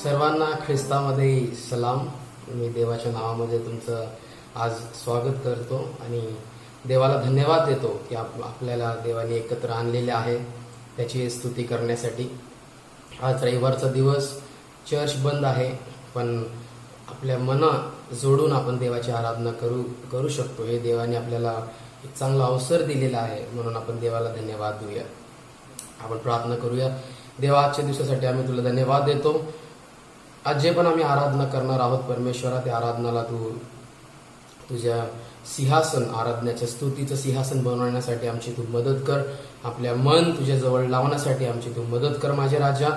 सर्वांना ख्रिस्तामध्ये सलाम. मी देवाच्या नावामध्ये तुमचं आज स्वागत करतो आणि देवाला धन्यवाद देतो की आपल्याला देवाने एकत्र आणलेले आहे त्याची स्तुती करण्यासाठी. आज रविवारचा दिवस, चर्च बंद आहे, पण आपल्या मना जोडून आपण देवाची आराधना करू शकतो. हे देवाने आपल्याला एक चांगला अवसर दिलेला आहे, म्हणून आपण देवाला धन्यवाद देऊया. आपण प्रार्थना करूया. देवा, आजच्या दिवसासाठी आम्ही तुला धन्यवाद देतो. आज जे पण आम्ही आराधना करणार आहोत परमेश्वरा, त्या आराधनाला तू तुझ्या सिंहासन, आराधनाच्या स्तुतीचं सिंहासन बनवण्यासाठी आमची तू मदत कर. आपल्या मन तुझ्या जवळ लावण्यासाठी आमची तू मदत कर माझे राजा.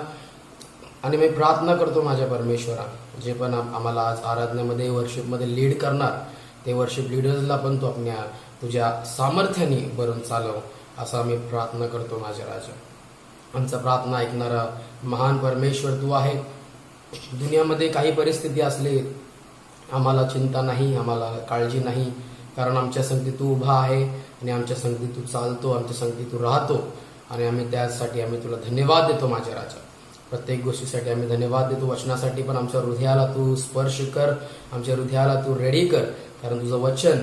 आणि मी प्रार्थना करतो माझ्या परमेश्वरा, जे पण आम्हाला आज आराधनेमध्ये वर्शिपमध्ये लीड करणार, ते वर्शिप लीडर्सला पण तू तुझ्या सामर्थ्याने भरून चालव, असं आम्ही प्रार्थना करतो माझ्या राजा. आमचा प्रार्थना ऐकणारा महान परमेश्वर तू आहे. दुनियामध्ये काही परिस्थिती असली, आम्हाला चिंता नाही, आम्हाला काळजी नाही, कारण आमच्या संगती तू उभा आहे आणि आमच्या संगती तू चालतो, आमच्या संगती तू राहतो. आणि आम्ही त्यासाठी आम्ही तुला धन्यवाद देतो माझ्या राजा. प्रत्येक गोष्टीसाठी आम्ही धन्यवाद देतो. वचनासाठी पण आमच्या हृदयाला तू स्पर्श कर, आमच्या हृदयाला तू रेडी कर, कारण तुझं वचन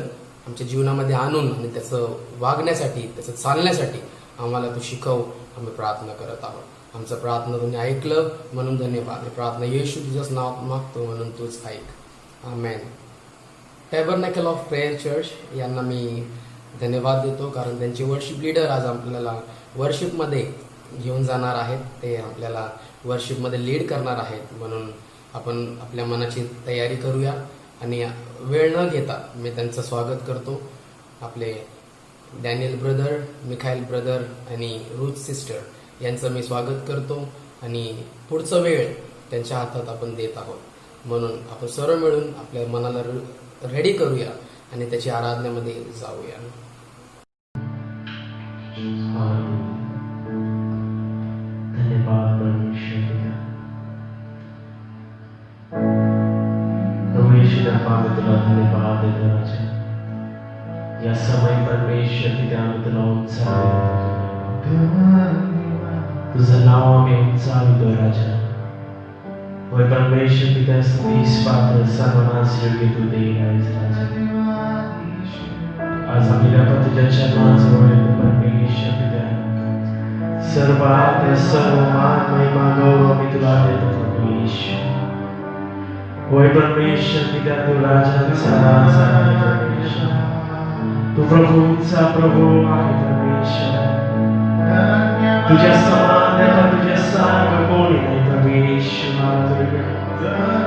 आमच्या जीवनामध्ये आणून आणि त्याचं वागण्यासाठी, त्याचं चालण्यासाठी आम्हाला तू शिकव. आम्ही प्रार्थना करत आहोत. आमचं प्रार्थना तुम्ही ऐकलं म्हणून धन्यवाद. प्रार्थना येशू तुझंच नाव मागतो म्हणून तूच ऐक. आमेन. टॅबरनॅकल ऑफ प्रेयर चर्च यांना मी धन्यवाद देतो, कारण त्यांचे वर्शिप लीडर आज आपल्याला वर्शिपमध्ये घेऊन जाणार आहेत. ते आपल्याला वर्शिपमध्ये लीड करणार आहेत, म्हणून आपण आपल्या मनाची तयारी करूया. आणि वेळ न घेता मी त्यांचं स्वागत करतो. आपले डॅनियल ब्रदर, मिखाईल ब्रदर आणि रूथ सिस्टर यांचं मी स्वागत करतो. आणि पुढचा वेळ त्यांच्या हातात आपण देत आहोत, म्हणून आपण सर्व मिळून आपल्या मनाला रेडी करूया आणि त्याची आराधनेमध्ये जाऊया. धन्यवाद परमेश्वर. परमेश्वर आम्ही तुला धन्यवाद देतो राजा. या समय परमेश्वर पिता आम्ही तुला उत्साह तुझं नाव आम्ही उंचावितो राजा. होय परमेश्वर पिता, स्तुतीस पात्र सर्वनास योग्य तू देईल आहेस राजा. आज आम्ही आपण तुझ्या चरणाजवळ येतो परमेश्वर पिता. सर्वात सर्व मान महिमा गौरव आम्ही तुला देतो परमेश्वर. होय परमेश्वर पिता, तू राजांचा राजा आहे परमेश्वर. तू प्रभूंचा प्रभू आहे परमेश्वर. तुझ्या समान तुझ्या सारखं कोणी नाही परमेश्वर.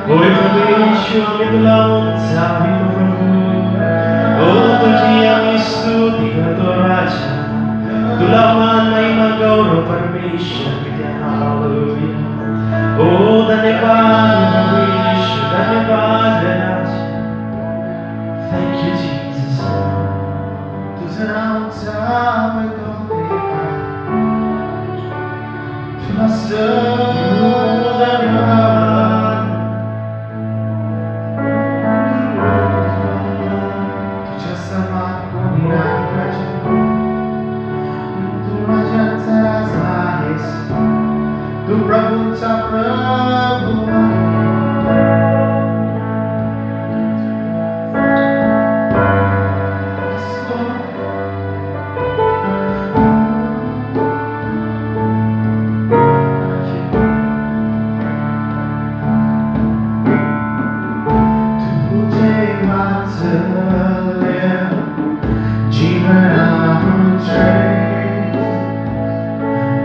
होय परमेश्वर, आम्ही तुला उंचावितो प्रभू. ओ तुझी आम्ही स्तुती करतो राजा. तुला मान महिमा गौरव परमेश्वर. ओ धन्यवाद परमेश्वर, धन्यवाद राजा. Thank you Jesus. तुझं नाव चालतो तुझ्या समान कोणी नाही राजा. तू राजांचा राजा आहेस. तू प्रभूंचा प्रभू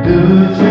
तुझे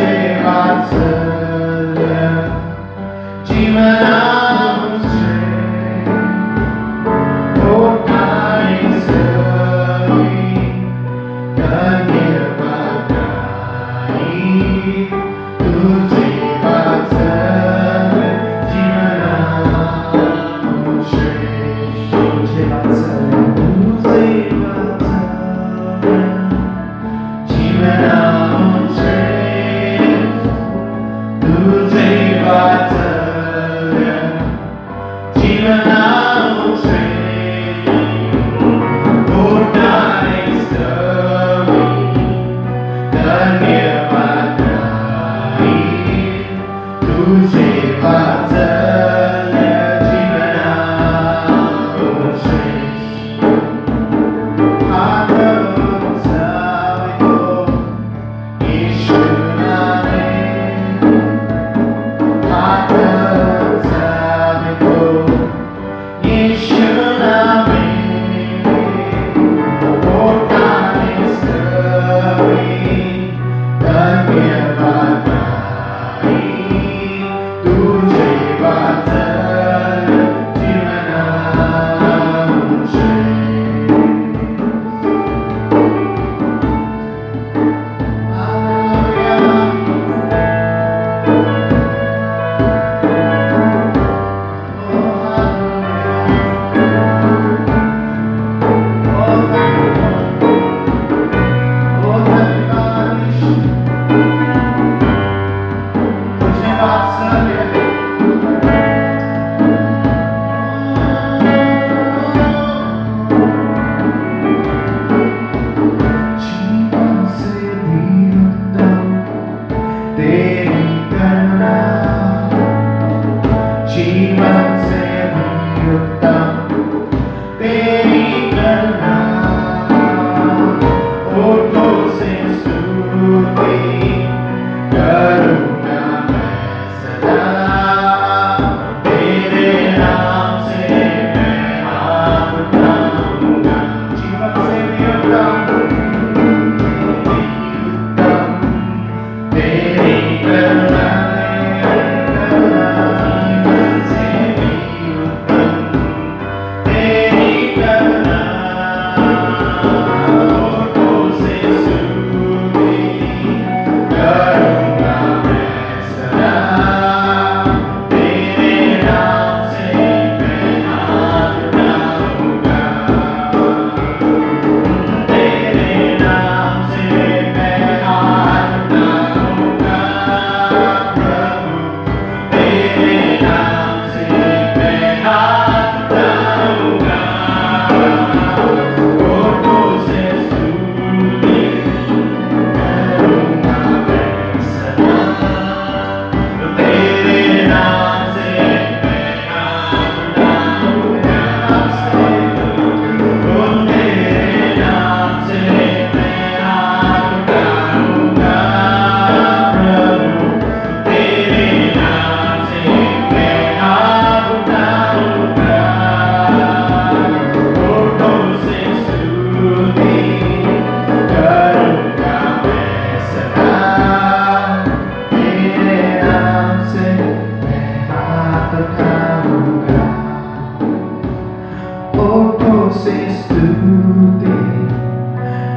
होठों से स्तुति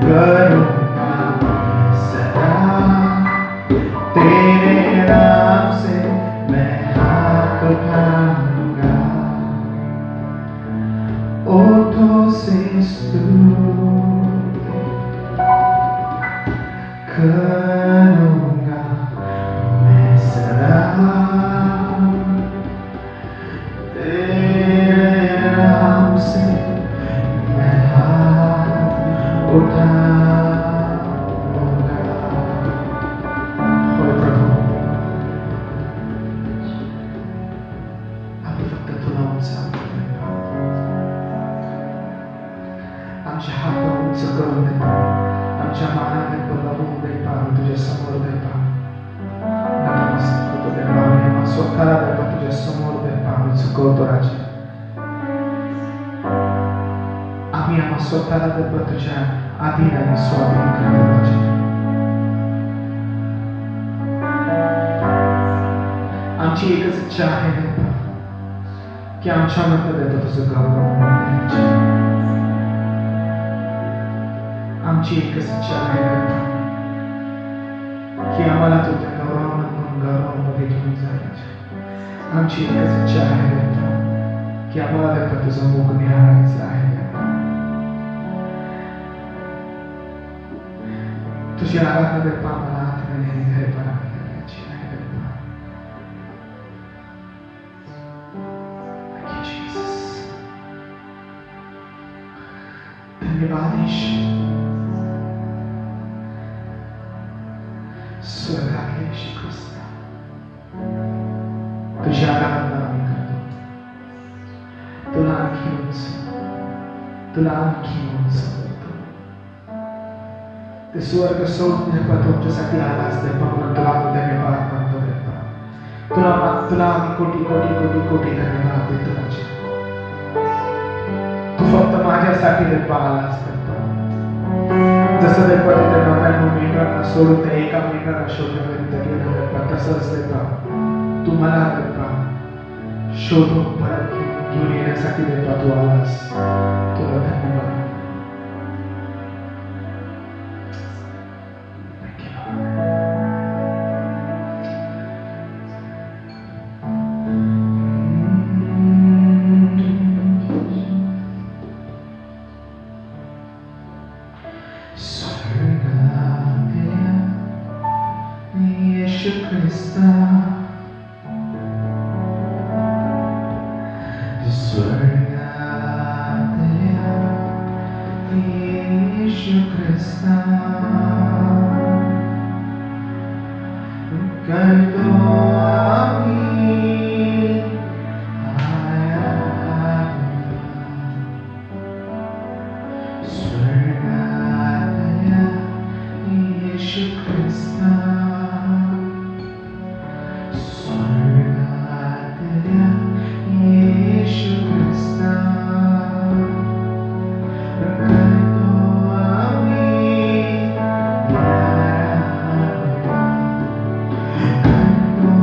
करूँगा सदा, तेरे नाम से मैं हाथ उठाऊंगा, होठों से स्तुति करूँगा मैं सदा, तेरे नाम से मैं हाथ उठाऊंगा। होय प्रभू, आम्ही फक्त तुला उंच करू, आमच्या हात उंच करून दे, आमच्या मानाने बलवून दे पाहू, तुझ्या समोर दे पाहू, नतमस्तक होतो दे पाहू, आम्हा स्वतःला दे पाहू, तुझ्या समोर दे पाहू, चुकवतो राजा, आम्ही आम्हा स्वतःला दे पाहू, तुझ्या अधीन आणि स्वाधीन करतो राजा. आमची एकच इच्छा आहे देवा, की आमच्यामध्ये देतो तुझं गौरव होण्याची. आमची एकच इच्छा आहे देवा, की आम्हाला तुझ्या गौरवामध्ये घेऊन जायचे. आमची एकच इच्छा आहे देवा, की आम्हाला देवा तुझं मुख निहाळायचं आहे देवा. तुझी आराधना देवा आम्हाला आत्म्याने हृदयपणाने करायची आहे देवा. Thank you, Jesus. धन्यवाद ईश्वर. स्वर्गातले येशू ख्रिस्त, तुझ्या आराधना आम्ही करतो, तुला आणखी उंच करतो. ते स्वर्ग सोडून देवा तुमच्यासाठी आलाच देवा, म्हणून तुला आम्ही धन्यवाद मानतो देवा. तुला आम्ही कोटी कोटी कोटी कोटी धन्यवाद देतो राजा. तू फक्त माझ्यासाठी देवा आलास देवा. जसं देवा तिथे 99 मेघांना सोडून त्या एका मेघाला शोधण्याकरिता गेला देवा, तसंच देवा तू मला देवा शोधून परत घेऊन येण्यासाठी देवा तू आलास. तुला धन्यवाद. Yeshu Krista, Swargadaya, Yeshu Krista, कर दो आमीन, आया स्वर्गादया यीशु ख्रिस्ता, स्वर्गादया यीशु ख्रिस्ता, कर दो आमीन, आया कर दो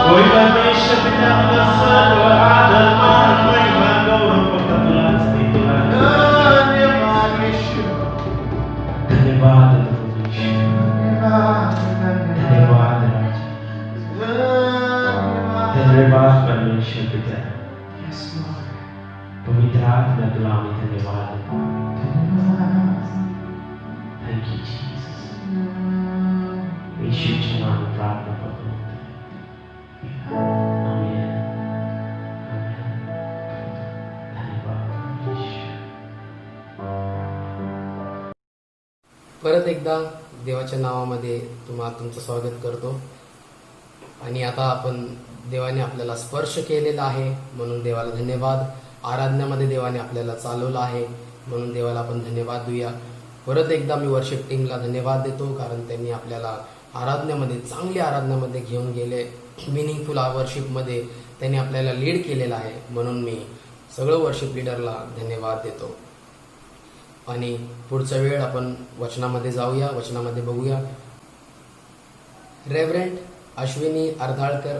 होय परमेश्वर पित्याला सर्व आदर मान महिमा गौरव फक्त तुलाच तुला धन्यवाद येशू. धन्यवाद धन्यवाद धन्यवाद परमेश्वर पिता Yes, Lord. पवित्र आत्मा तुला आम्ही धन्यवाद थैंक यू जीसस यीशुच्या नावात प्रार्थना करतो आमेन आमेन धन्यवाद यीशु. परत एकदा देवाच्या नावामध्ये तुमचं स्वागत करतो. आणि आता आपण देवाने आपल्याला स्पर्श केलेला आहे म्हणून देवाला धन्यवाद. आराधनेमध्ये देवाने आपल्याला चालवलं आहे म्हणून देवाला आपण धन्यवाद देऊया. परत एकदा मी वर्शिप टीमला धन्यवाद देतो कारण त्यांनी आपल्याला आराधनेमध्ये चांगली आराधनेमध्ये घेऊन गेले. मिनिंगफुल वर्शिपमध्ये त्यांनी आपल्याला लीड केलेलं आहे म्हणून मी सगळं वर्शिप लीडरला धन्यवाद देतो. आणि पुढचा वेळ आपण वचनामध्ये जाऊया, वचनामध्ये बघूया. रेव्हरंट अश्विनी अर्धाळकर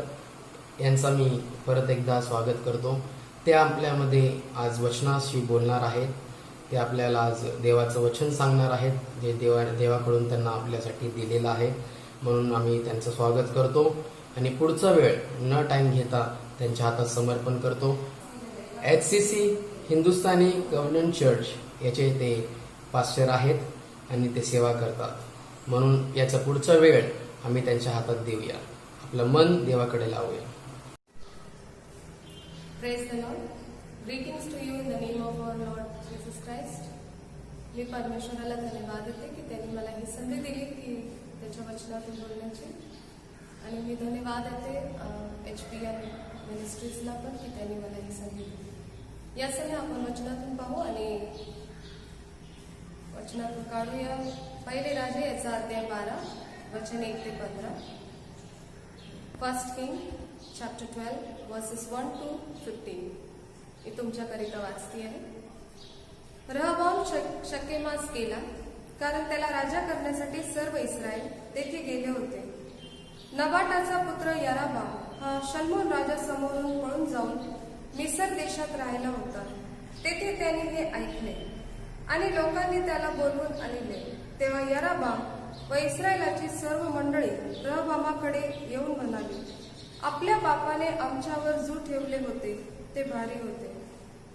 यांचा मी परत एकदा स्वागत करतो. ते आपल्यामध्ये आज वचनाशी बोलणार आहेत. ते आपल्याला आज देवाचं वचन सांगणार आहेत जे देवाकडून त्यांना आपल्यासाठी दिलेलं आहे म्हणून आम्ही त्यांचं स्वागत करतो. आणि पुढचा वेळ न टाइम घेता त्यांच्या हातात समर्पण करतो. HCC हिंदुस्थानी कव्हर्नमेंट चर्च याचे ते पास्टर आहेत आणि ते सेवा करतात म्हणून याचा पुढचा वेळ आम्ही त्यांच्या हातात देऊया. आपलं मन देवाकडे लावूया. Praise the Lord. Greetings to you in the name of our Lord Jesus Christ. मी परमेश्वराला धन्यवाद देते की त्यांनी मला ही संधी दिली की त्याच्या वचनातून बोलण्याची. आणि मी धन्यवाद देते HPN मिनिस्ट्रीजला पण की त्यांनी मला ही संधी दिली. या सगळ्या आपण वचनातून पाहू आणि वचनातून काढूया. पहिले राजे याचा अध्याय 12 वचन 1 ते 15. First king chapter 12 versus 1 to 15. मी तुमच्याकरिता वाचते आहे. रहबाम शकेमास गेला कारण त्याला राजा करण्यासाठी सर्व इस्रायल तेथे गेले होते. नबाटाचा पुत्र याराबाम हा शल्मोन राजासमोरून पळून जाऊन मिसर देशात राहिला होता. तेथे त्याने हे ऐकले आणि लोकांनी त्याला बोलवून आणले. तेव्हा याराबाम व इस्रायलाची सर्व मंडळी रहबामाकडे येऊन म्हणाली, आपल्या बापाने आमच्यावर जो ठेवले होते ते भारी होते.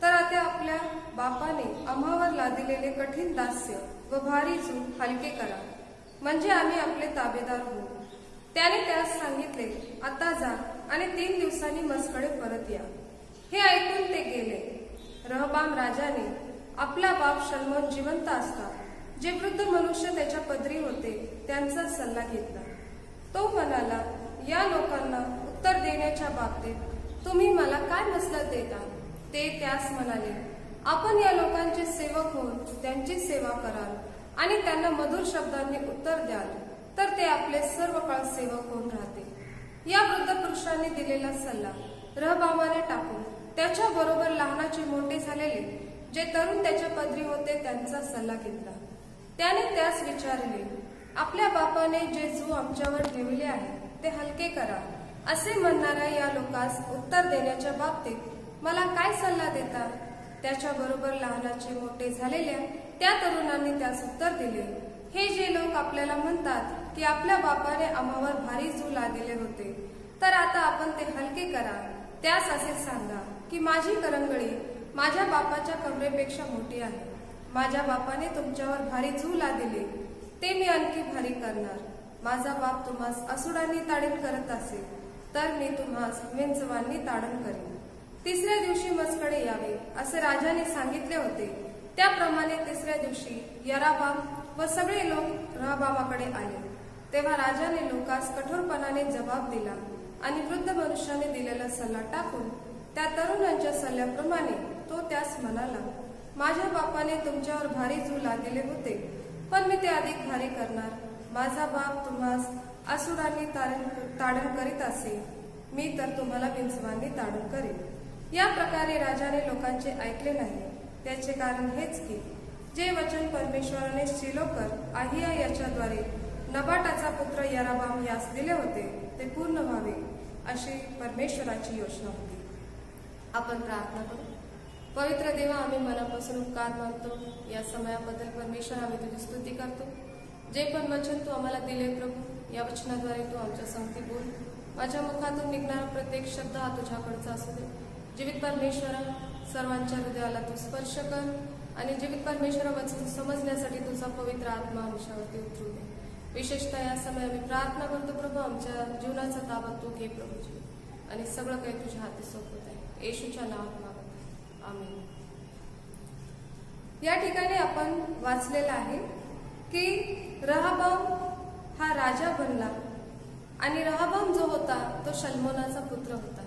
तर आता आपल्या बापाने आम्हावर लादिलेले कठीण दास्य व भारी जू हलके करा म्हणजे आम्ही आपले ताबेदार होऊ. त्याने त्यास सांगितले, आता जा आणि 3 दिवसांनी मसकडे परत या. हे ऐकून ते गेले. रहबाम राजाने आपला बाप शल्मोन जिवंत असता जे वृद्ध मनुष्य त्याच्या पदरी होते त्यांचा सल्ला घेतला. तो म्हणाला, या लोकांना उत्तर देण्याच्या बाबतीत तुम्ही मला काय मसलत देता? ते त्यास म्हणाले, आपण या लोकांचे सेवक होऊन त्यांची सेवा कराल आणि त्यांना मधुर शब्दांनी उत्तर द्याल तर ते आपले सर्व काळ सेवक होऊन राहतील. या वृद्ध पुरुषांनी दिलेला सल्ला रहबामाने टाकून त्याच्या बरोबर लहानाचे मोठे झालेले जे तरुण त्याच्या पदरी होते त्यांचा सल्ला घेतला. त्याने त्यास विचारले, आपल्या बापाने जे जू आमच्यावर ठेवले आहे ते हलके करा असे म्हणणाऱ्या या लोकांस उत्तर देण्याच्या बाबतीत मला काय सल्ला देता? त्याच्या बरोबर लहानाचे मोठे झालेल्या त्या तरुणांनी त्यास उत्तर दिले, हे जे लोक आपल्याला म्हणतात की आपल्या बापाने आम्हावर भारी जू लादिले होते तर आता आपण ते हलके करा. त्यास असे सांगा की माझी करंगळी माझ्या बापाच्या कमरेपेक्षा मोठी आहे. माझ्या बापाने तुमच्यावर भारी जू लादिले ते मी आणखी भारी करणार. माझा बाप तुम्हास असुरांनी ताडील करत असेल तर मी तुम्हास विंचवांनी ताडण करेन. 3ऱ्या दिवशी मसकडे यावे असे राजाने सांगितले होते. त्याप्रमाणे 3ऱ्या दिवशी याराबाम व सगळे लोक रहबामाकडे आले. तेव्हा राजाने लोकांस कठोरपणाने जबाब दिला आणि वृद्ध मनुष्याने दिलेला सल्ला टाकून त्या तरुणांच्या सल्ल्याप्रमाणे तो त्यास म्हणाला, माझ्या बापाने तुमच्यावर भारी जू लादिले होते पण मी ते अधिक भारी करणार. माझा बाप तुम्हास असुरांनी ताडण करीत असेल, मी तर तुम्हाला विंचवांनी ताडण करेन. या प्रकारे राजाने लोकांचे ऐकले नाही. त्याचे कारण हेच की जे वचन परमेश्वराने शिलोकर आहिया याच्याद्वारे नबाटाचा पुत्र याराबाम यास दिले होते ते पूर्ण व्हावे अशी परमेश्वराची योजना होती. आपण प्रार्थना करू. पवित्र देवा, आम्ही मनापासून उपकार मानतो या समयाबद्दल. परमेश्वर, आम्ही तुझी स्तुती करतो. जे पण वचन तू आम्हाला दिले प्रभू, या वचनाद्वारे तू आमच्या संगती बोल. माझ्या मुखातून निघणारा प्रत्येक शब्द हा तुझ्याकडचा असू दे. जीवित परमेश्वरा, सर्वांच्या हृदयाला तू स्पर्श कर आणि जीवित परमेश्वरा वचन समजण्यासाठी तुझा पवित्र आत्मा आमच्यावरती उतरू दे. विशेषतः या समय आम्ही प्रार्थना करतो प्रभू, आमच्या जीवनाचा ताबा तू घे प्रभूजी, आणि सगळं काही तुझ्या हाती सोपवत आहे. येशूच्या नावात मागत आहे, आमेन. या ठिकाणी आपण वाचलेलं आहे की रहाबाम हा राजा बनला आणि रहाबाम जो होता तो शल्मोनाचा पुत्र होता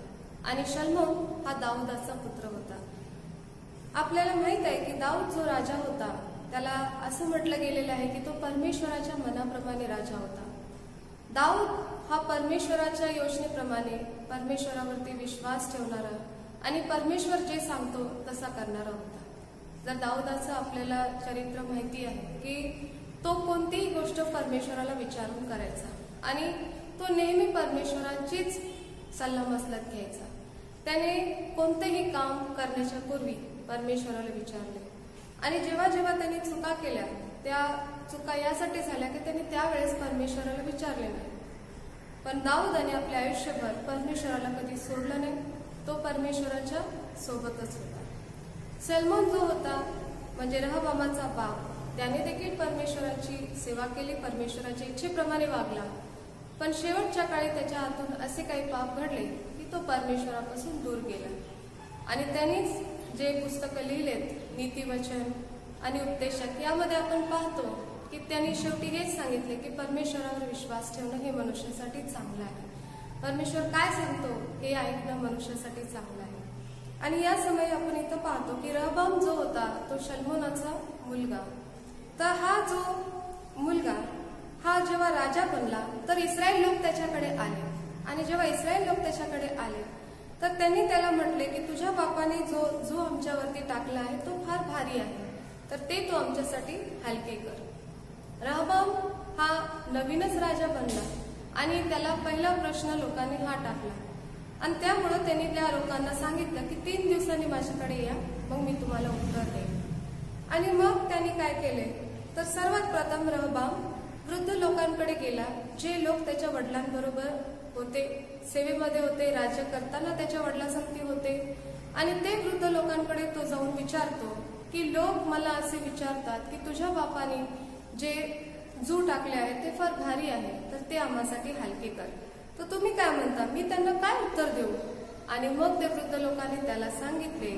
आणि शल्मोन हा दाऊदाचा पुत्र होता. आपल्याला माहित आहे की दाऊद जो राजा होता त्याला असं म्हटलं गेलेलं आहे की तो परमेश्वराच्या मनाप्रमाणे राजा होता. दाऊद हा परमेश्वराच्या योजनेप्रमाणे परमेश्वरावरती विश्वास ठेवणारा आणि परमेश्वर जे सांगतो तसा करणारा होता. जर दाऊदाचं आपल्याला चरित्र माहिती आहे की तो कोणतीही गोष्ट परमेश्वराला विचारून करायचा आणि तो नेहमी परमेश्वराचीच सल्लामसलत घ्यायचा. त्याने कोणतेही काम करण्याच्या पूर्वी परमेश्वराला विचारले आणि जेव्हा जेव्हा त्यांनी चुका केल्या त्या चुका यासाठी झाल्या की त्यांनी त्यावेळेस परमेश्वराला विचारले नाही. पण दाऊदाने आपल्या आयुष्यभर परमेश्वराला कधी सोडलं नाही. तो परमेश्वराच्या सोबतच होता. सलमोन जो होता म्हणजे रहाबामाचा बाप, त्याने देखील परमेश्वराची सेवा केली, परमेश्वराच्या इच्छेप्रमाणे वागला. पण शेवटच्या काळी त्याच्या हातून असे काही पाप घडले की तो परमेश्वरापासून दूर गेला. आणि त्यांनीच जे पुस्तकं लिहिलेत, नीतिवचन आणि उपदेशक, यामध्ये आपण पाहतो की त्यांनी शेवटी हेच सांगितले की परमेश्वरावर विश्वास ठेवणं हे मनुष्यासाठी चांगलं आहे. परमेश्वर काय सांगतो हे ऐकणं मनुष्यासाठी चांगलं आहे. आणि या समयी आपण इथं पाहतो की रहाबाम जो होता तो शल्मोनाचा मुलगा. तर हा जो मुलगा हा जेव्हा राजा बनला तर इस्रायल लोक त्याच्याकडे आले आणि जेव्हा इस्रायल लोक त्याच्याकडे आले तर त्यांनी त्याला म्हटले की तुझ्या बापाने जो आमच्यावरती टाकला आहे तो फार भारी आहे, तर ते तू आमच्यासाठी हलके कर. रहाबाम हा नवीनच राजा बनला आणि त्याला पहिला प्रश्न लोकांनी हा टाकला आणि त्यामुळं त्यांनी त्या लोकांना सांगितलं की 3 दिवसांनी माझ्याकडे या, मग मी तुम्हाला उत्तर देईन. आणि मग त्यांनी काय केले तर सर्वात प्रथम रहाबाम वृद्ध लोकांकडे गेला, जे लोक त्याच्या वडिलांबरोबर होते, सेवेमध्ये होते, राज्य करताना त्याच्या वडिलांसंगती होते. आणि ते वृद्ध लोकांकडे तो जाऊन विचारतो की लोक मला असे विचारतात की तुझ्या बापाने जे जू टाकले आहे ते फार भारी आहे, तर ते आम्हासाठी हलके कर. तर तुम्ही काय म्हणता, मी त्यांना काय उत्तर देऊ? आणि मग ते वृद्ध लोकांनी त्याला सांगितले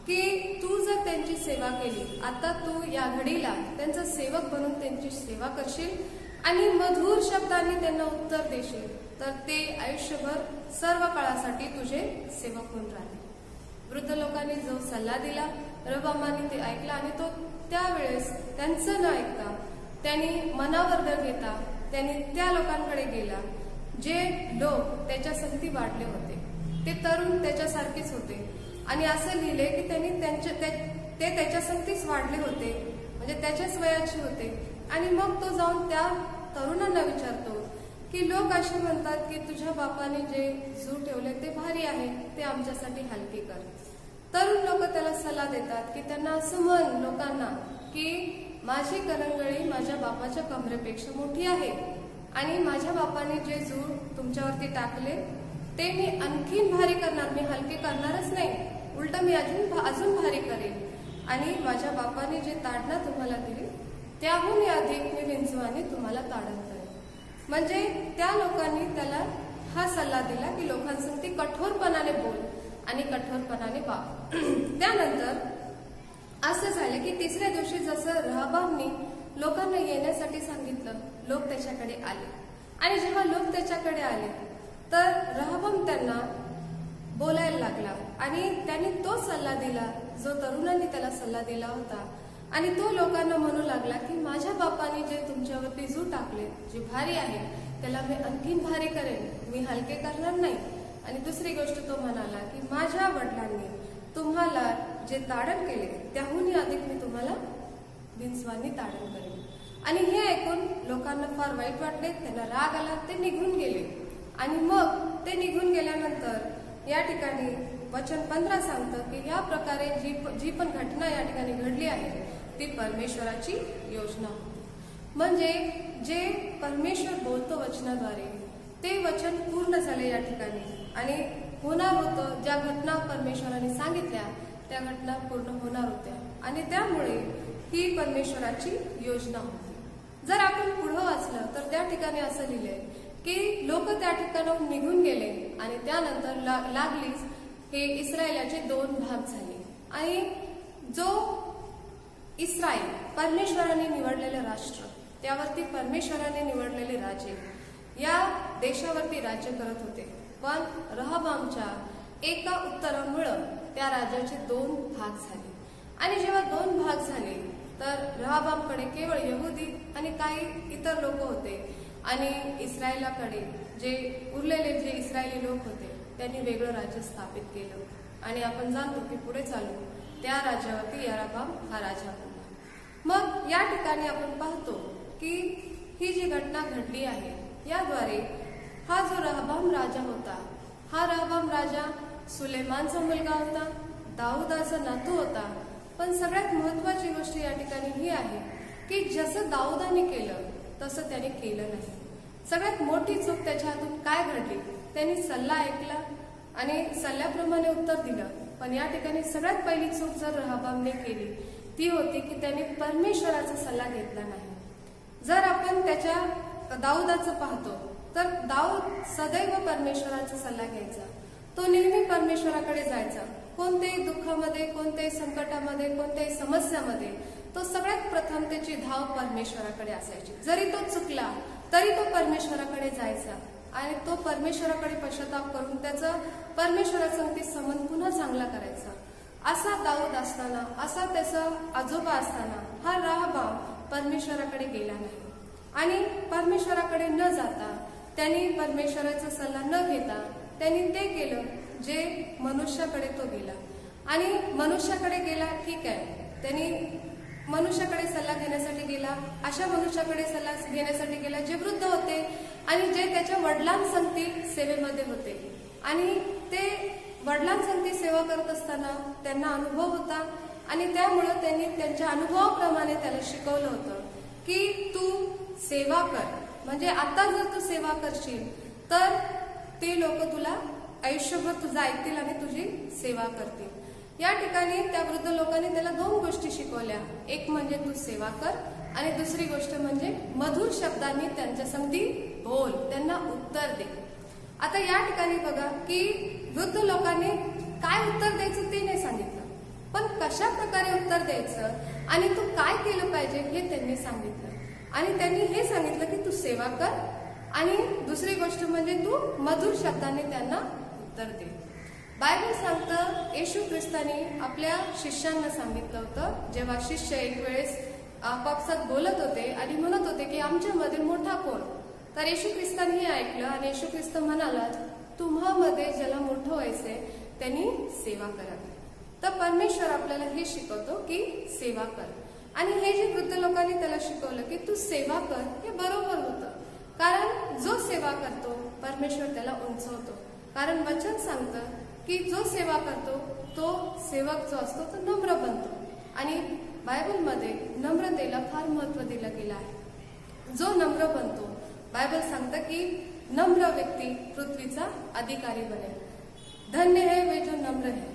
की तू जर त्यांची सेवा केली, आता तू या घडीला त्यांचा सेवक बनून त्यांची सेवा करशील आणि मधुर शब्दांनी त्यांना उत्तर देशील, तर ते आयुष्यभर सर्व काळासाठी तुझे सेवक म्हणून राहतील. वृद्ध लोकांनी जो सल्ला दिला रहाबामाने ते ऐकला आणि तो त्यावेळेस त्यांचं न ऐकता त्यांनी मनावर न घेता त्यांनी त्या लोकांकडे गेला जे लोक त्याच्या संगती वाढले होते. ते तरुण त्याच्यासारखेच होते आणि असं लिहिले की त्यांनी ते त्याच्या संगतीच वाढले होते, म्हणजे त्याच्याच वयाचे होते. आणि मग तो जाऊन त्या तरुणांना विचारतो की लोक असे म्हणतात की तुझ्या बापाने जे जू ठेवले ते भारी आहे, ते आमच्यासाठी हलके कर. तरुण लोक त्याला सल्ला देतात की त्यांना असं म्हण लोकांना की माझी करंगळी माझ्या बापाच्या कमरेपेक्षा मोठी आहे आणि माझ्या बापाने जे जू तुमच्यावरती टाकले ते मी आणखीन भारी करणार, मी हलके करणारच नाही, उलट मी अजून भारी करेन आणि माझ्या बापाने जे ताडणं तुम्हाला दिली त्याहून अधिक मी विंचवाने तुम्हाला ताडण करेन. म्हणजे त्या लोकांनी त्याला हा सल्ला दिला की लोकांसाठी कठोरपणाने बोल आणि कठोरपणाने वाग. त्यानंतर असं झालं की तिसऱ्या दिवशी जसं रहाबामनी लोकांना येण्यासाठी सांगितलं, लोक त्याच्याकडे आले आणि जेव्हा लोक त्याच्याकडे आले तर रहाबाम त्यांना बोलायला लागला आणि त्यांनी तो सल्ला दिला जो तरुणांनी त्याला सल्ला दिला होता. आणि तो लोकांना म्हणू लागला की माझ्या बापाने जे तुमच्यावरती जू टाकले जे भारी आहे त्याला मी आणखीन भारी करेन, मी हलके करणार नाही. आणि दुसरी गोष्ट तो म्हणाला की माझ्या वडिलांनी तुम्हाला जे ताडण केले त्याहूनही अधिक मी तुम्हाला बिनस्वानी ताडण करेन. आणि हे ऐकून लोकांना फार वाईट वाटले, त्यांना राग आला, ते निघून गेले. आणि मग ते निघून गेल्यानंतर या ठिकाणी वचन 15 सांगतं की या प्रकारे जी पण घटना या ठिकाणी घडली आहे ती परमेश्वराची योजना होती. म्हणजे जे परमेश्वर बोलतो वचनाद्वारे ते वचन पूर्ण झाले या ठिकाणी आणि होणार होतं. ज्या घटना परमेश्वराने सांगितल्या त्या घटना पूर्ण होणार होत्या आणि त्यामुळे ही परमेश्वराची योजना होती. जर आपण पुढं वाचलं तर त्या ठिकाणी असं लिहिलंय की लोक त्या ठिकाणाहून निघून गेले आणि त्यानंतर लागलीच हे इस्रायलाचे 2 भाग झाले आणि जो इस्रायल परमेश्वराने निवडलेलं राष्ट्र, त्यावरती परमेश्वराने निवडलेले राजे या देशावरती राज्य करत होते. पण रहबामच्या एका उत्तरामुळं त्या राजाचे 2 भाग झाले आणि जेव्हा 2 भाग झाले तर रहबामकडे केवळ यहुदी आणि काही इतर लोक होते आणि इस्रायलाकडे जे उरलेले जे इस्रायली लोक होते त्यांनी वेगळं राज्य स्थापित केलं आणि आपण जाणतो की पुढे चालू त्या राज्यावरती यरोबाम हा राजा बनला. मग या ठिकाणी आपण पाहतो की ही जी घटना घडली आहे याद्वारे हा जो रहबाम राजा होता, हा रहबाम राजा सुलेमानचा मुलगा होता, दाऊदाचा नातू होता. पण सगळ्यात महत्वाची गोष्ट या ठिकाणी ही आहे की जसं दाऊदाने केलं तसं त्याने केलं नाही. सगळ्यात मोठी चूक त्याच्या हातून काय घडली, त्यांनी सल्ला ऐकला आणि सल्ल्याप्रमाणे उत्तर दिलं. पण या ठिकाणी सगळ्यात पहिली चूक जर रहबामने केली ती होती की त्याने परमेश्वराचा सल्ला घेतला नाही. जर आपण त्याच्या दाऊदाचं पाहतो तर दाऊद सदैव परमेश्वराचा सल्ला घ्यायचा. तो नेहमी परमेश्वराकडे जायचा. कोणत्याही दुःखामध्ये, कोणत्याही संकटामध्ये, कोणत्याही समस्यामध्ये तो सगळ्यात प्रथम त्याची धाव परमेश्वराकडे असायची. जरी तो चुकला तरी तो परमेश्वराकडे जायचा आणि तो परमेश्वराकडे पश्चाताप करून त्याचं परमेश्वरासंगती संबंध पुन्हा चांगला करायचा. असा दाऊद असताना, असा त्याचा आजोबा असताना हा रहबाम परमेश्वराकडे गेला नाही आणि परमेश्वराकडे न जाता त्यांनी परमेश्वराचा सल्ला न घेता त्यांनी ते केलं जे मनुष्याकडे तो गेला. आणि मनुष्याकडे गेला ठीक आहे, त्यांनी मनुष्याकडे सल्ला घेण्यासाठी गेला, अशा मनुष्याकडे सल्ला घेण्यासाठी गेला जे वृद्ध होते आणि जे त्याच्या वडिलांसंगती सेवेमध्ये होते आणि ते वडिलांसंगती सेवा करत असताना त्यांना अनुभव होता आणि त्यामुळं त्यांनी त्यांच्या अनुभवाप्रमाणे त्याला शिकवलं होतं की तू सेवा कर. म्हणजे आता जर तू सेवा करशील तर ते लोक तुला आयुष्यभर तुझं ऐकतील आणि तुझी सेवा करतील. या ठिकाणी त्या वृद्ध लोकांनी त्याला 2 गोष्टी शिकवल्या. एक म्हणजे तू सेवा कर आणि दुसरी गोष्ट म्हणजे मधुर शब्दांनी त्यांच्या संगती बोल, त्यांना उत्तर दे. आता या ठिकाणी बघा की वृद्ध लोकांनी काय उत्तर द्यायचं ते नाही सांगितलं, पण कशा प्रकारे उत्तर द्यायचं आणि तू काय केलं पाहिजे हे त्यांनी सांगितलं. आणि त्यांनी हे सांगितलं की तू सेवा कर आणि दुसरी गोष्ट म्हणजे तू मधुर शब्दाने त्यांना उत्तर दे. बायबल सांगतं येशू ख्रिस्तानी आपल्या शिष्यांना सांगितलं होतं, जेव्हा शिष्य एक वेळेस आपापसात बोलत होते आणि म्हणत होते की आमच्यामध्ये मोठा कोण, तर येशू ख्रिस्तानी हे ऐकलं आणि येशू ख्रिस्त म्हणाला तुम्हामध्ये ज्याला मोठं व्हायचंय त्यांनी सेवा करावी. तर परमेश्वर आपल्याला हे शिकवतो की सेवा कर. आणि हे जे वृद्ध लोकांनी त्याला शिकवलं की तू सेवा कर हे बरोबर होतं, कारण जो सेवा करतो परमेश्वर त्याला उंचवतो. कारण वचन सांगतं की जो सेवा करतो तो सेवक जो असतो तो नम्र बनतो आणि बायबलमध्ये नम्रतेला फार महत्व दिलं गेलं आहे. जो नम्र बनतो, बायबल सांगतं की नम्र व्यक्ती पृथ्वीचा अधिकारी बनेल. धन्य है वे जो नम्र है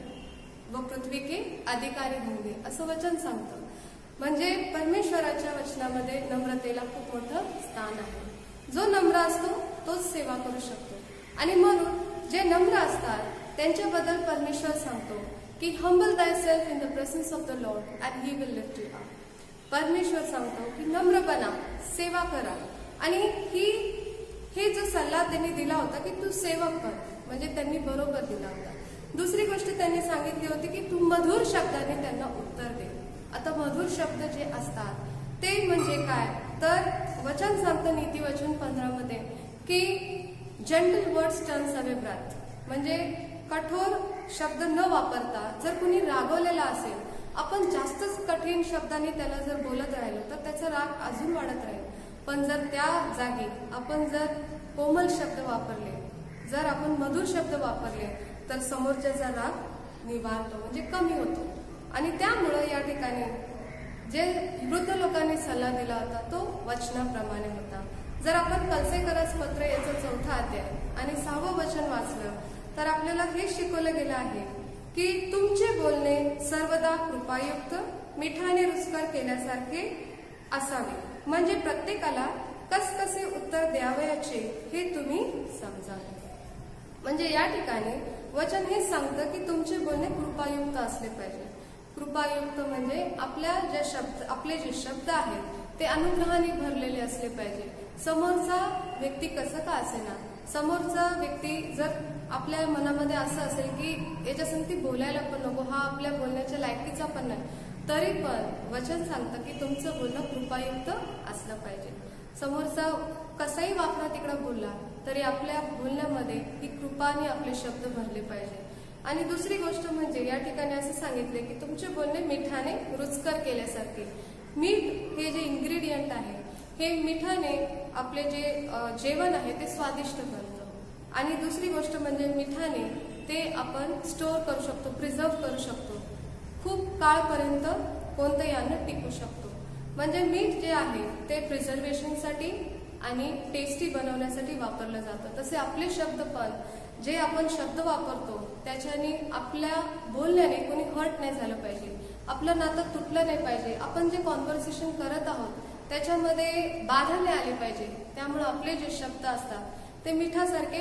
वो पृथ्वी के अधिकारी होंगे, असं वचन सांगतं. म्हणजे परमेश्वराच्या वचनामध्ये नम्रतेला खूप मोठं स्थान आहे. जो नम्र असतो तोच सेवा करू शकतो आणि म्हणून जे नम्र असतात त्यांच्याबद्दल परमेश्वर सांगतो की humble thyself in the presence of the Lord and he will lift you up. परमेश्वर सांगतो की नम्र बना, सेवा करा. आणि हे जो सल्ला त्यांनी दिला होता की तू सेवक कर, म्हणजे त्यांनी बरोबर दिला होता. दुसरी गोष्ट त्यांनी सांगितली होती की तू मधुर शब्दाने त्यांना उत्तर दे. आता मधुर शब्द जे असतात ते म्हणजे काय, तर वचन सांगतं नीती वचन 15 मध्ये की gentle words turns away breath, म्हणजे कठोर शब्द न वापरता जर कुणी रागवलेला असेल, आपण जास्तच कठीण शब्दांनी त्याला जर बोलत राहिलो तर त्याचा राग अजून वाढत राहील. पण जर त्या जागी आपण जर कोमल शब्द वापरले, जर आपण मधुर शब्द वापरले तर समोरच्याचा राग निवारतो म्हणजे कमी होतो. आणि त्यामुळं या ठिकाणी जे वृद्ध लोकांनी सल्ला दिला होता तो वचनाप्रमाणे होता. जर आपण कलसेकरस पत्र याचं 4था अध्याय आणि 6वं वचन वाचलं तर आपल्याला हे शिकवलं गेलं आहे की तुमचे बोलणे सर्वदा कृपायुक्त, मिठाने रुचकर केल्यासारखे असावे, म्हणजे प्रत्येकाला कसकसे उत्तर द्यावयाचे हे तुम्ही समजावे. म्हणजे या ठिकाणी वचन हे सांगतं की तुमचे बोलणे कृपायुक्त असले पाहिजे. कृपायुक्त म्हणजे आपले जे शब्द आहेत ते अनुग्रहाने भरलेले असले पाहिजे. समोरचा व्यक्ती कसं का असेना, समोरचा व्यक्ती जर आपल्या मनामध्ये असं असेल की याच्यासंगती बोलायला पण नको, हा आपल्या बोलण्याच्या लायकीचा पण नाही, तरी पण वचन सांगतं की तुमचं बोलणं कृपायुक्त असलं पाहिजे. समोरचा कसाही वापरा तिकडं बोलला तरी आपल्या बोलण्यामध्ये ही कृपाने आपले शब्द भरले पाहिजे. आणि दुसरी गोष्ट म्हणजे या ठिकाणी असं सांगितले की तुमचे बोलणे मिठाने रुचकर केल्यासारखे. मीठ हे जे इन्ग्रेडियंट आहे हे मिठाने आपले जे जेवण आहे ते स्वादिष्ट करतं. आणि दुसरी गोष्ट म्हणजे मिठाने ते आपण स्टोअर करू शकतो, प्रिझर्व करू शकतो, खूप काळपर्यंत कोणतंही अन्न टिकू शकतो. म्हणजे मीठ जे आहे ते प्रिझर्वेशनसाठी आणि टेस्टी बनवण्यासाठी वापरलं जातं. तसे आपले शब्द पण जे आपण शब्द वापरतो त्याच्याने आपल्या बोलण्याने कोणी हर्ट नाही झालं पाहिजे, आपलं नातं तुटलं नाही पाहिजे, आपण जे कॉन्व्हर्सेशन करत आहोत त्याच्यामध्ये बाधा नाही आली पाहिजे. त्यामुळे आपले जे शब्द असतात ते मिठासारखे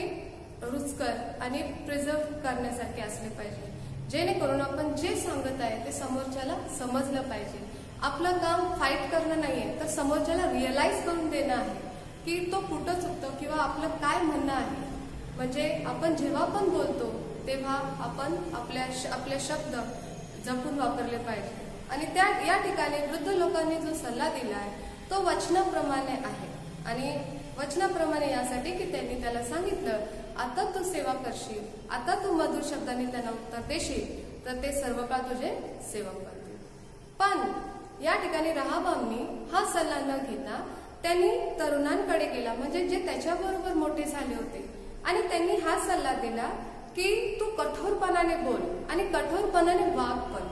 रुचकर आणि प्रिझर्व करण्यासारखे असले पाहिजे, जेणेकरून आपण जे सांगत आहे ते समोरच्याला समजलं पाहिजे. आपलं काम फाईट करणं नाहीये तर समोरच्याला रिअलाइज करून देणं आहे की तो कुठं चुकतो किंवा आपलं काय म्हणणं आहे. म्हणजे आपण जेव्हा पण बोलतो तेव्हा आपण आपले शब्द जपून वापरले पाहिजे. आणि या ठिकाणी वृद्ध लोकांनी जो सल्ला दिला आहे तो वचनाप्रमाणे आहे. आणि वचनाप्रमाणे यासाठी की त्यांनी त्याला सांगितलं आता तू सेवा करशील, आता तू मधुर शब्दाने त्यांना उत्तर देशील तर ते सर्व काळ तुझे सेवक करतील. पण या ठिकाणी राहाबामनी हा सल्ला न घेता त्यांनी तरुणांकडे गेला, म्हणजे जे त्याच्याबरोबर मोठे झाले होते, आणि त्यांनी हा सल्ला दिला की तू कठोरपणाने बोल आणि कठोरपणाने वाग पण.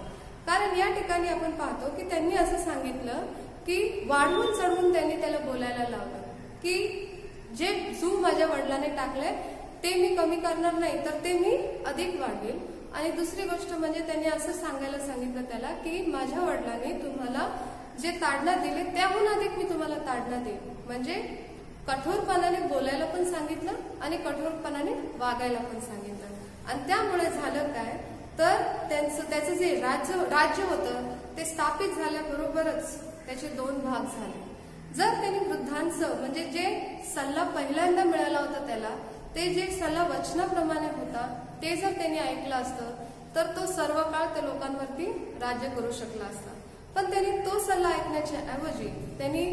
कारण या ठिकाणी आपण पाहतो की त्यांनी असं सांगितलं की वाढवून चढवून त्यांनी त्याला बोलायला लावलं की जे जू माझ्या वडिलांनी टाकलंय ते मी कमी करणार नाही तर ते मी अधिक वाढवेल. आणि दुसरी गोष्ट म्हणजे त्यांनी असं सांगायला सांगितलं त्याला की माझ्या वडिलांनी तुम्हाला जे ताडणं दिले त्याहून अधिक मी तुम्हाला ताडणं देईन. म्हणजे कठोरपणाने बोलायला पण सांगितलं आणि कठोरपणाने वागायला पण सांगितलं. आणि त्यामुळे झालं काय तर त्याचं जे राज्य होतं ते स्थापित झाल्याबरोबरच त्याचे 2 भाग झाले. जर त्यांनी वृद्धांचं म्हणजे जे सल्ला पहिल्यांदा मिळाला होता त्याला, ते जे सल्ला वचनाप्रमाणे होता ते जर त्यांनी ऐकलं असतं तर तो सर्व काळ त्या लोकांवरती राज्य करू शकला असता. पण त्यांनी तो सल्ला ऐकण्याच्या ऐवजी त्यांनी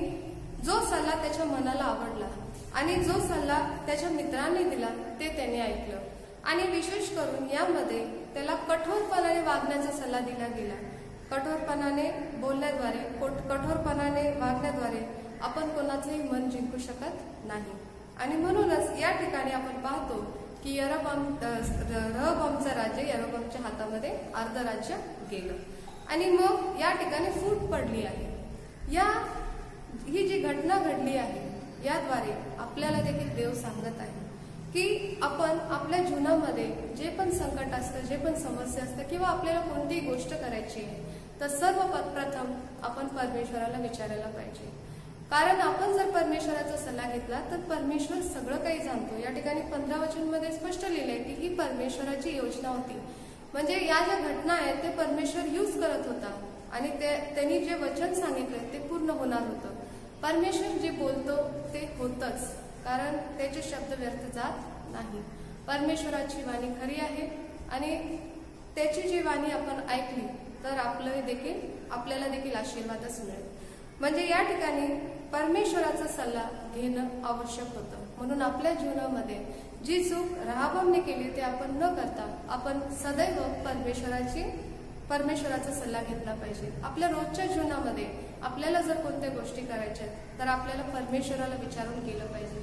जो सल्ला त्याच्या मनाला आवडला आणि जो सल्ला त्याच्या मित्रांनी दिला ते त्यांनी ऐकलं. आणि विशेष करून यामध्ये त्याला कठोरपणाने वागण्याचा सल्ला दिला गेला. कठोरपणाने बोलण्याद्वारे, कठोरपणाने वागण्याद्वारे आपण कोणाचंही मन जिंकू शकत नाही. आणि म्हणूनच या ठिकाणी आपण पाहतो की रहबामचं राज्य यरोबामच्या हातामध्ये अर्ध राज्य गेलं. आणि मग या ठिकाणी फूट पडली आहे. ही जी घटना घडली आहे याद्वारे आपल्याला देखील देव सांगत आहे की आपण आपल्या जीवनामध्ये जे पण संकट असतं, जे पण समस्या असतं किंवा आपल्याला कोणतीही गोष्ट करायची आहे तर सर्वप्रथम आपण परमेश्वराला विचारायला पाहिजे. कारण आपण जर परमेश्वराचा सल्ला घेतला तर परमेश्वर सगळं काही जाणतो. या ठिकाणी 15 वचनमध्ये स्पष्ट लिहिलंय की ही परमेश्वराची योजना होती. म्हणजे या ज्या घटना आहेत ते परमेश्वर यूज करत होता आणि त्यांनी जे वचन सांगितलं ते पूर्ण होणार होतं. परमेश्वर जे बोलतो ते होतच, कारण त्याचे शब्द व्यर्थ जात नाही. परमेश्वराची वाणी खरी आहे आणि त्याची जी वाणी आपण ऐकली तर आपल्याला देखील आशीर्वादच मिळेल. म्हणजे या ठिकाणी परमेश्वराचा सल्ला घेणं आवश्यक होतं. म्हणून आपल्या जीवनामध्ये जी चूक राहाबामने केली ते आपण न करता आपण सदैव परमेश्वराचा सल्ला घेतला पाहिजे. आपल्या रोजच्या जीवनामध्ये आपल्याला जर कोणत्या गोष्टी करायच्या तर आपल्याला परमेश्वराला विचारून केलं पाहिजे.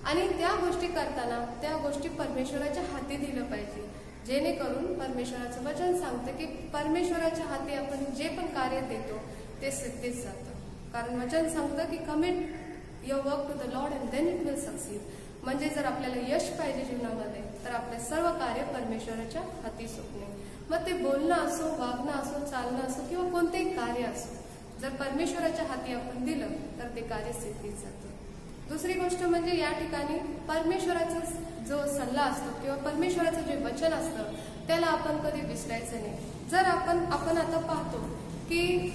आणि त्या गोष्टी करताना त्या गोष्टी परमेश्वराच्या हाती दिलं पाहिजे, जेणेकरून परमेश्वराचं वचन सांगतं की परमेश्वराच्या हाती आपण जे पण कार्य देतो ते सिद्धीत जातं. कारण वचन सांगतं की commit your work to the Lord and then it will succeed. म्हणजे जर आपल्याला यश पाहिजे जीवनामध्ये तर आपले सर्व कार्य परमेश्वराच्या हाती सोपणे. मग ते बोलणं असो, वागणं असो, चालणं असो किंवा कोणतेही कार्य असो, जर परमेश्वराच्या हाती आपण दिलं तर ते कार्य सिद्धीत जातं. दुसरी गोष्ट म्हणजे या ठिकाणी परमेश्वराचा जो सल्ला असतो किंवा परमेश्वराचं जे वचन असतं त्याला आपण कधी विसरायचं नाही. जर आपण आता पाहतो की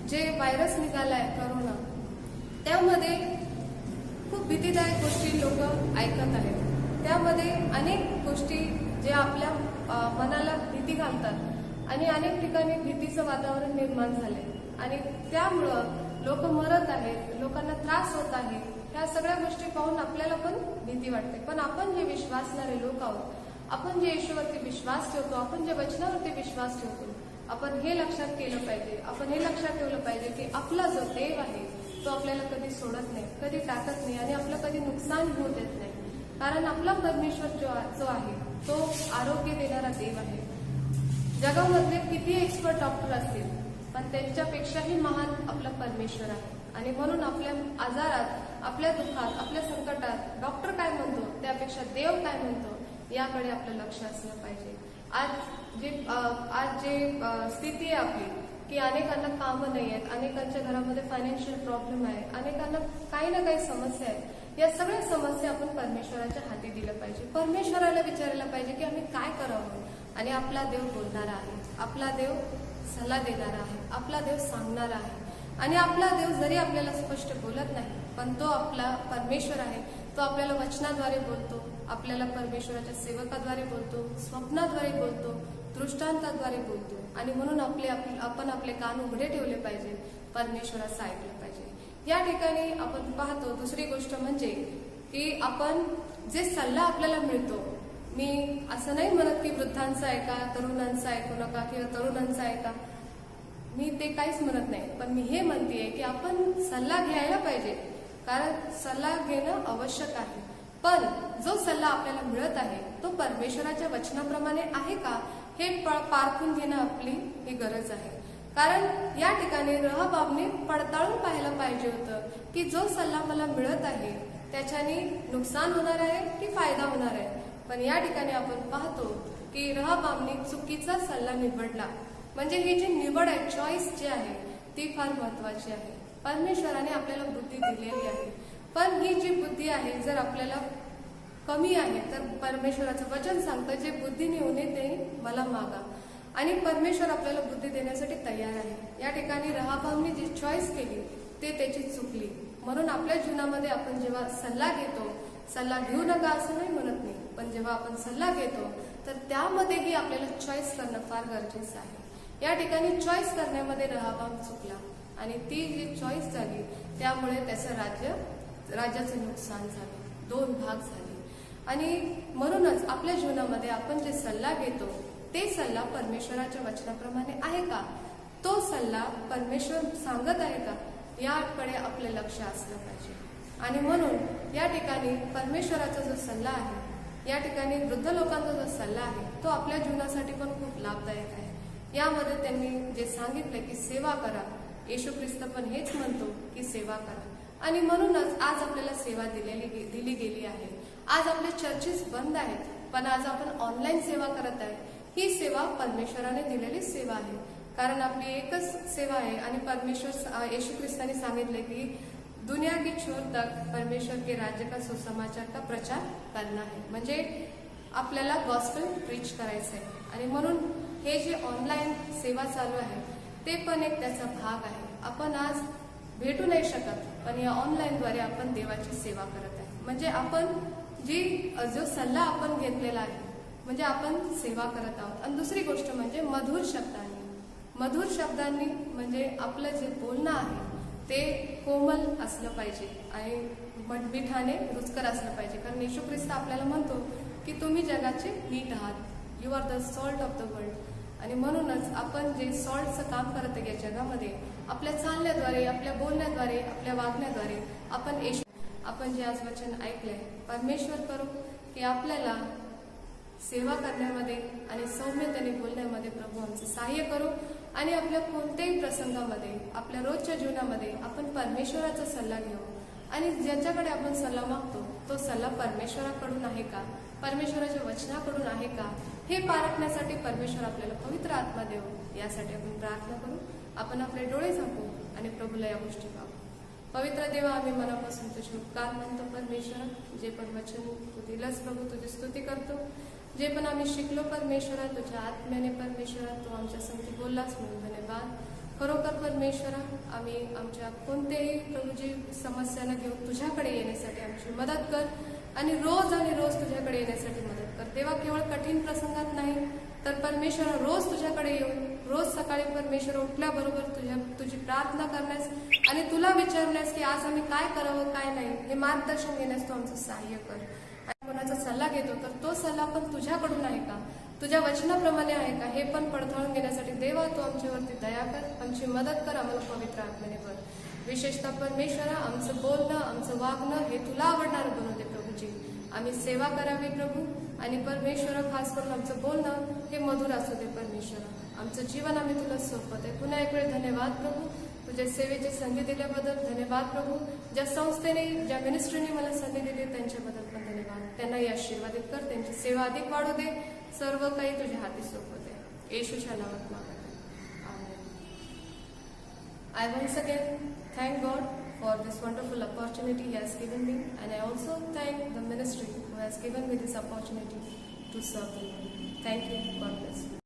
जे व्हायरस निघालाय करोना, त्यामध्ये खूप भीतीदायक गोष्टी लोक ऐकत आहेत. त्यामध्ये अनेक गोष्टी जे आपल्या मनाला भीती घालतात आणि अनेक ठिकाणी भीतीचं वातावरण निर्माण झालंय आणि त्यामुळं लोक मरत आहेत, लोकांना त्रास होत आहे. ह्या सगळ्या गोष्टी पाहून आपल्याला पण भीती वाटते. पण आपण जे विश्वासणारे लोक आहोत, आपण जे येशूवरती विश्वास ठेवतो, आपण जे वचनावरती विश्वास ठेवतो, आपण हे लक्षात केलं पाहिजे, आपण हे लक्षात ठेवलं पाहिजे की आपला जो देव आहे तो आपल्याला कधी सोडत नाही, कधी टाकत नाही आणि आपलं कधी नुकसान होऊ देत नाही. कारण आपला परमेश्वर जो आहे तो आरोग्य देणारा देव आहे. जगामधले किती एक्सपर्ट डॉक्टर असतील पण त्यांच्यापेक्षाही महान आपला परमेश्वर आहे. आणि म्हणून आपल्या आजारात, आपल्या दुःखात, आपल्या संकटात डॉक्टर काय म्हणतो त्यापेक्षा देव काय म्हणतो याकडे आपलं लक्ष असलं पाहिजे. आज जे स्थिती आहे आपली की अनेकांना कामं नाही आहेत, अनेकांच्या घरामध्ये फायनान्शियल प्रॉब्लेम आहे, अनेकांना काही ना काही समस्या आहेत. या सगळ्या समस्या आपण परमेश्वराच्या हाती दिलं पाहिजे. परमेश्वराला विचारायला पाहिजे की आम्ही काय करावं. आणि आपला देव बोलणारा आहे, आपला देव सल्ला देणारा आहे, आपला देव सांगणारा आहे. आणि आपला देव जरी आपल्याला स्पष्ट बोलत नाही पण तो आपला परमेश्वर आहे, तो आपल्याला वचनाद्वारे बोलतो, आपल्याला परमेश्वराच्या सेवकाद्वारे बोलतो, स्वप्नाद्वारे बोलतो, दृष्टांताद्वारे बोलतो. आणि म्हणून आपण आपले कान उघडे ठेवले पाहिजे, परमेश्वराचं ऐकलं पाहिजे. या ठिकाणी आपण पाहतो दुसरी गोष्ट म्हणजे की आपण जे सल्ला आपल्याला मिळतो, मी असं नाही म्हणत की वृद्धांचा ऐका, तरुणांचा ऐकू नका किंवा तरुणांचा ऐका, मी ते काहीच म्हणत नाही. पण मी हे म्हणतेय की आपण सल्ला घ्यायला पाहिजे, कारण सल्ला घेणं आवश्यक आहे. पण जो सल्ला आपल्याला मिळत आहे तो परमेश्वराच्या वचनाप्रमाणे आहे का हे पारखून घेणं आपली ही गरज आहे. कारण या ठिकाणी रहबाबने पडताळून पाहायला पाहिजे होतं की जो सल्ला मला मिळत आहे त्याच्याने नुकसान होणार आहे की फायदा होणार आहे. पण या ठिकाणी आपण पाहतो की रहबाबने चुकीचा सल्ला निवडला. म्हणजे ही जी निवड आहे, चॉईस जी आहे ती फार महत्वाची आहे. परमेश्वराने आपल्याला बुद्धी दिलेली आहे, पण ही जी बुद्धी आहे जर आपल्याला कमी आहे तर परमेश्वराचं वचन सांगतं जे बुद्धीने होणे ते मला मागा. आणि परमेश्वर आपल्याला बुद्धी देण्यासाठी तयार आहे. या ठिकाणी रहबाबने जी चॉईस केली ते त्याची चुकली. म्हणून आपल्या जीवनामध्ये आपण जेव्हा सल्ला घेतो, सल्ला घेऊ नका असं नाही म्हणत नाही, पण जेव्हा आपण सल्ला घेतो तर त्यामध्येही आपल्याला चॉईस करणं फार गरजेचं आहे. या ठिकाणी चॉईस करण्यामध्ये रहबाब चुकला आणि ती जी चॉईस झाली त्यामुळे त्याचं राज्याचं नुकसान झालं, 2 भाग झाले. आणि म्हणूनच आपल्या जीवनामध्ये आपण जे सल्ला घेतो ते सल्ला परमेश्वराच्या वचनाप्रमाणे आहे का, तो सल्ला परमेश्वर सांगत आहे का याकडे आपलं लक्ष असलं पाहिजे. आणि म्हणून या ठिकाणी परमेश्वराचा जो सल्ला आहे, या ठिकाणी वृद्ध लोकांचा जो सल्ला आहे तो आपल्या जीवनासाठी पण खूप लाभदायक आहे. यामध्ये त्यांनी जे सांगितलं की सेवा करा, येशू ख्रिस्त पण हेच म्हणतो की सेवा करा. आणि म्हणूनच आज आपल्याला सेवा दिली गेली आहे. आज आपले चर्चेस बंद आहेत पण आज आपण ऑनलाईन सेवा करत आहे. ही सेवा परमेश्वराने दिलेली सेवा आहे, कारण आपली एकच सेवा आहे. आणि परमेश्वर येशू ख्रिस्ताने सांगितले की दुनिया की छोर तक परमेश्वर के राज्य का सुसमाचार का प्रचार करना है. म्हणजे आपल्याला गॉस्पेल प्रीच करायचं आहे. आणि म्हणून हे जे ऑनलाईन सेवा चालू आहे ते पण एक त्याचा भाग आहे. आपण आज भेटू नाही शकत पण या ऑनलाईनद्वारे आपण देवाची सेवा करत आहे. म्हणजे आपण जो सल्ला आपण घेतलेला आहे म्हणजे आपण सेवा करत आहोत. आणि दुसरी गोष्ट म्हणजे मधुर शब्दांनी म्हणजे आपलं जे बोलणं आहे ते कोमल असलं पाहिजे आणि मिठाने रुचकर असलं पाहिजे. कारण येशू ख्रिस्त आपल्याला म्हणतो की तुम्ही जगाचे मीठ आहात, you are the salt of the world. आणि म्हणूनच आपण जे सॉल्टचं काम करत आहे या जगामध्ये आपल्या चालण्याद्वारे, आपल्या बोलण्याद्वारे, आपल्या वागण्याद्वारे आपण आपण जे आज वचन ऐकलंय, परमेश्वर करो की आपल्याला सेवा करण्यामध्ये आणि सौम्यतेने बोलण्यामध्ये प्रभू आमचं सहाय्य करो आणि आपल्या कोणत्याही प्रसंगामध्ये, आपल्या रोजच्या जीवनामध्ये आपण परमेश्वराचा सल्ला घेऊ आणि ज्याच्याकडे आपण सल्ला मागतो तो सल्ला परमेश्वराकडून आहे का, परमेश्वराच्या वचनाकडून आहे का, हे पारखण्यासाठी परमेश्वर आपल्याला पवित्र आत्मा देऊ, यासाठी आपण प्रार्थना करू. आपण आपले डोळे झाकू आणि प्रभूला या गोष्टी पाहू. पवित्र देवा, आम्ही मनापासून तुझे उपकार मानतो परमेश्वरा. जे पण वचन तू दिलंस प्रभू, तुझी स्तुती करतो. जे पण आम्ही शिकलो परमेश्वरा, तुझ्या आत्म्याने परमेश्वरा तू आमच्या संगती बोललास म्हणून धन्यवाद. खरोखर परमेश्वरा, आम्ही आमच्या कोणत्याही प्रभूजी समस्यांना घेऊन तुझ्याकडे येण्यासाठी आमची मदत कर आणि रोज तुझ्याकडे येण्यासाठी मदत कर. देवा, केवळ कठीण प्रसंगात नाही तर परमेश्वरा रोज तुझ्याकडे येऊन रोज सकाळी परमेश्वर उठल्याबरोबर तुझी प्रार्थना करण्यास आणि तुला विचारण्यास की आज आम्ही काय करावं काय नाही हे मार्गदर्शन घेण्यास तू आमचं सहाय्य कर. आणि कोणाचा सल्ला घेतो तर तो सल्ला पण तुझ्याकडून आहे का, तुझ्या वचनाप्रमाणे आहे का, हे पण पडताळून घेण्यासाठी देवा तू आमच्यावरती दया कर, आमची मदत कर, आम्हाला पवित्र आत्म्याने कर. विशेषतः परमेश्वरा, आमचं बोलणं आमचं वागणं हे तुला आवडणारं बनवू दे प्रभूजी. आम्ही सेवा करावी प्रभू आणि परमेश्वरा खास करून आमचं बोलणं हे मधुर असू दे परमेश्वरा. आमचं जीवन आम्ही तुला सोपवत आहे. पुन्हा एक वेळ धन्यवाद प्रभू, तुझ्या सेवेची संधी दिल्याबद्दल धन्यवाद प्रभू. ज्या संस्थेने ज्या मिनिस्ट्रीने मला संधी दिली त्यांच्याबद्दल पण धन्यवाद. त्यांनाही आशीर्वादित कर, त्यांची सेवा अधिक वाढू दे. सर्व काही तुझ्या हाती सोपवत आहे. येशूच्या नावात मागते, आमेन. I once again thank God for this wonderful opportunity He has given me, and I also thank the ministry who has given me this opportunity to serve the Lord. Thank you. God bless you.